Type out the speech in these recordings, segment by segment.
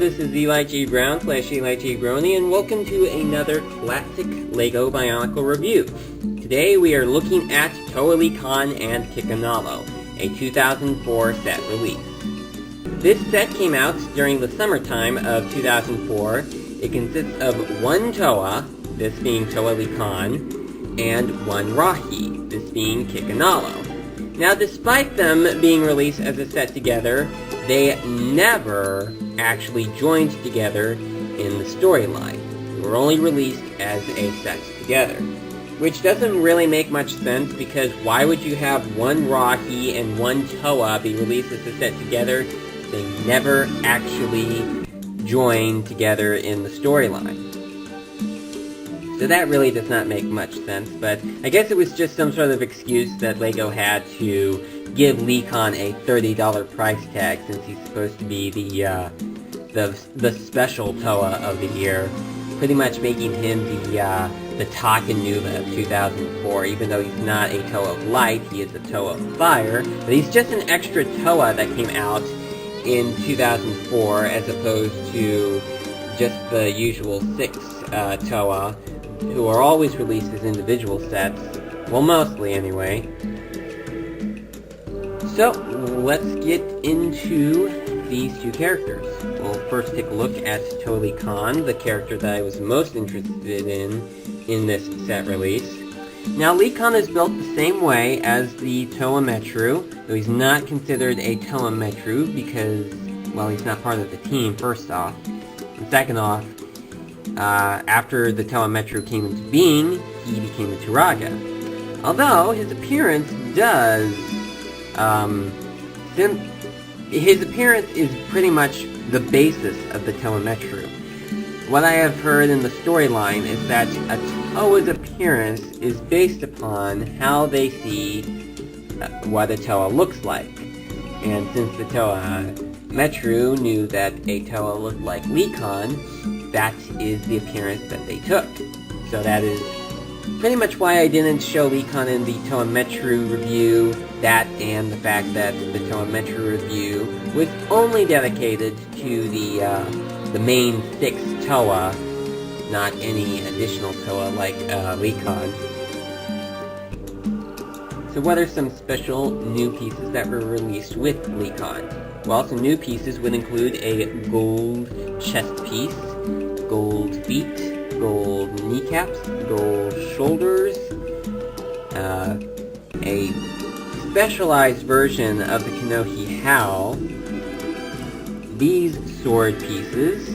this is Eli G. Brown / Eli G. Brony, and welcome to another classic LEGO Bionicle review. Today we are looking at Toa Lhikan and Kikanalo, a 2004 set release. This set came out during the summertime of 2004. It consists of one Toa, this being Toa Lhikan, and one Rahi, this being Kikanalo. Now, despite them being released as a set together, they never actually joined together in the storyline. They were only released as a set together. Which doesn't really make much sense, because why would you have one Rahi and one Toa be released as a set together? They never actually joined together in the storyline. So that really does not make much sense, but I guess it was just some sort of excuse that LEGO had to give Lhikan a $30 price tag, since he's supposed to be the special Toa of the year, pretty much making him the Takanuva of 2004. Even though he's not a Toa of Light, he is a Toa of Fire, but he's just an extra Toa that came out in 2004, as opposed to just the usual 6 Toa, who are always released as individual sets. Well, mostly anyway. So, let's get into these two characters. We'll first take a look at Toa Lhikan, the character that I was most interested in this set release. Now, Lhikan is built the same way as the Toa Metru, though he's not considered a Toa Metru because, well, he's not part of the team, first off. And second off, after the Toa Metru came into being, he became a Turaga. Although, his appearance does, his appearance is pretty much the basis of the Toa Metru. What I have heard in the storyline is that a Toa's appearance is based upon how they see what a Toa looks like. And since the Toa Metru knew that a Toa looked like Lhikan, that is the appearance that they took. So that is pretty much why I didn't show Lhikan in the Toa Metru review. That and the fact that the Toa Metru review was only dedicated to the main 6 Toa, not any additional Toa like Lhikan. So what are some special new pieces that were released with Lhikan? Well, some new pieces would include a gold chest piece, gold feet, gold kneecaps, gold shoulders, a specialized version of the Kanohi How, these sword pieces,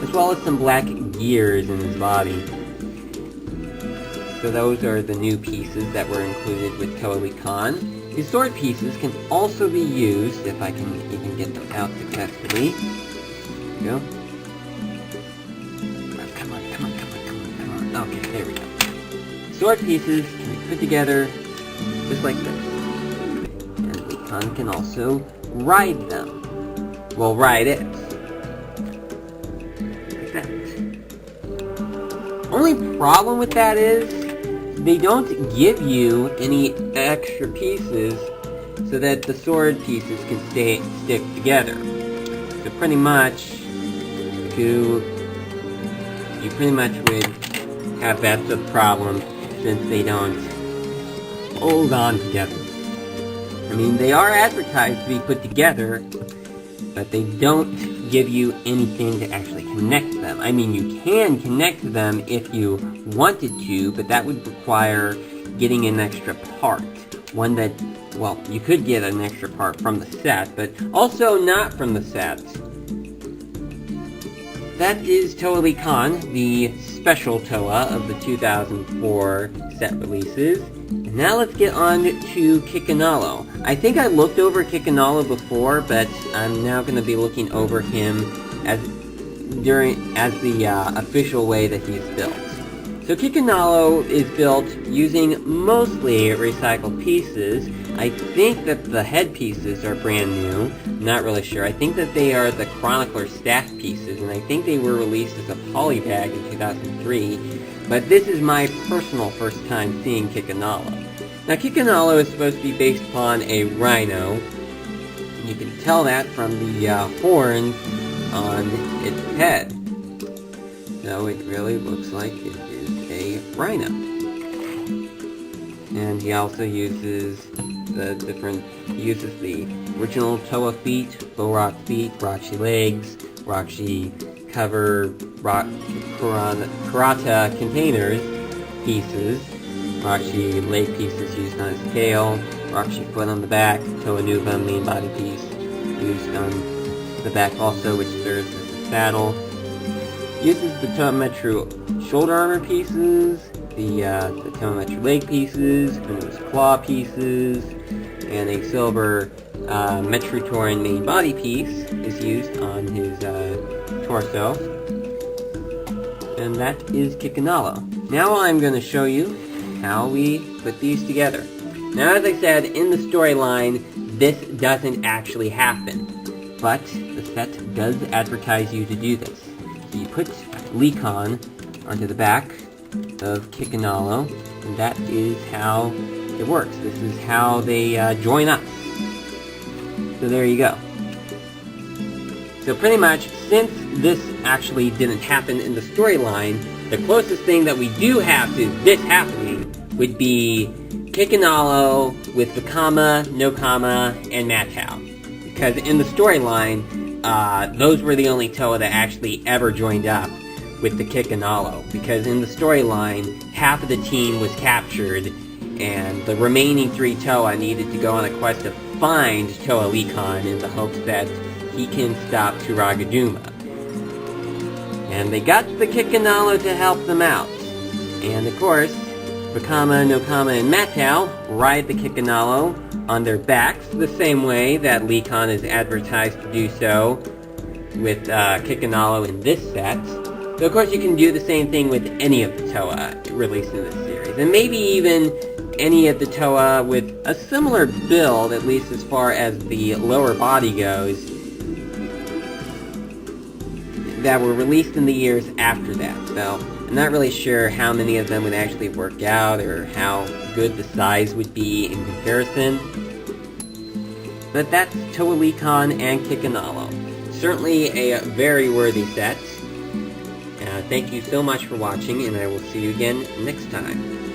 as well as some black gears in his body. So those are the new pieces that were included with Toa Lhikan. These sword pieces can also be used, if I can even get them out successfully. There we go. Come on. Okay, there we go. Sword pieces can be put together just like this. And Lhikan can also ride them. Well, ride it. Like that. Only problem with that is, they don't give you any extra pieces so that the sword pieces can stick together. So pretty much, you pretty much would have that sort of problem, since they don't hold on together. I mean, they are advertised to be put together, but they don't give you anything to actually connect them. I mean, you can connect them if you wanted to, but that would require getting an extra part. One that, well, you could get an extra part from the set, but also not from the set. That is Toa Lhikan, the special Toa of the 2004 set releases. And now let's get on to Kikanalo. I think I looked over Kikanalo before, but I'm now going to be looking over him as the official way that he's built. So Kikanalo is built using mostly recycled pieces. I think that the head pieces are brand new. I'm not really sure. I think that they are the Chronicler staff pieces, and I think they were released as a polybag in 2003. But this is my personal first time seeing Kikanalo. Now, Kikanalo is supposed to be based upon a rhino. You can tell that from the horns on its head. So it really looks like it is a rhino. And he also uses the original Toa feet, bow rock feet, Roxy legs, Roxy cover, Karata containers pieces, Roxy leg pieces used on his tail, Roxy foot on the back, Toa Nuva main body piece used on the back also, which serves as a saddle. Uses the Toa Metru shoulder armor pieces, the Toa Metru leg pieces, Unu's claw pieces, and a silver Metru Tauren main body piece is used on his torso. And that is Kikanalo. Now I'm going to show you how we put these together. Now, as I said, in the storyline, this doesn't actually happen, but the set does advertise you to do this. So you put Lhikan onto the back of Kikanalo, and that is how it works. This is how they join up. So there you go. So pretty much, since this actually didn't happen in the storyline, the closest thing that we do have to this happening would be Kikanalo with Vakama, Nokama, and Matau. Because in the storyline, those were the only Toa that actually ever joined up with the Kikanalo. Because in the storyline, half of the team was captured, and the remaining 3 Toa needed to go on a quest to find Toa Lhikan in the hopes that he can stop Turagaduma. And they got the Kikanalo to help them out. And of course, Vakama, Nokama, and Matau ride the Kikanalo on their backs the same way that Lhikan is advertised to do so with Kikanalo in this set. So of course you can do the same thing with any of the Toa released in this series. And maybe even any of the Toa with a similar build, at least as far as the lower body goes, that were released in the years after that. So I'm not really sure how many of them would actually work out or how good the size would be in comparison. But that's Toa Lhikan and Kikanalo. Certainly a very worthy set. Thank you so much for watching, and I will see you again next time.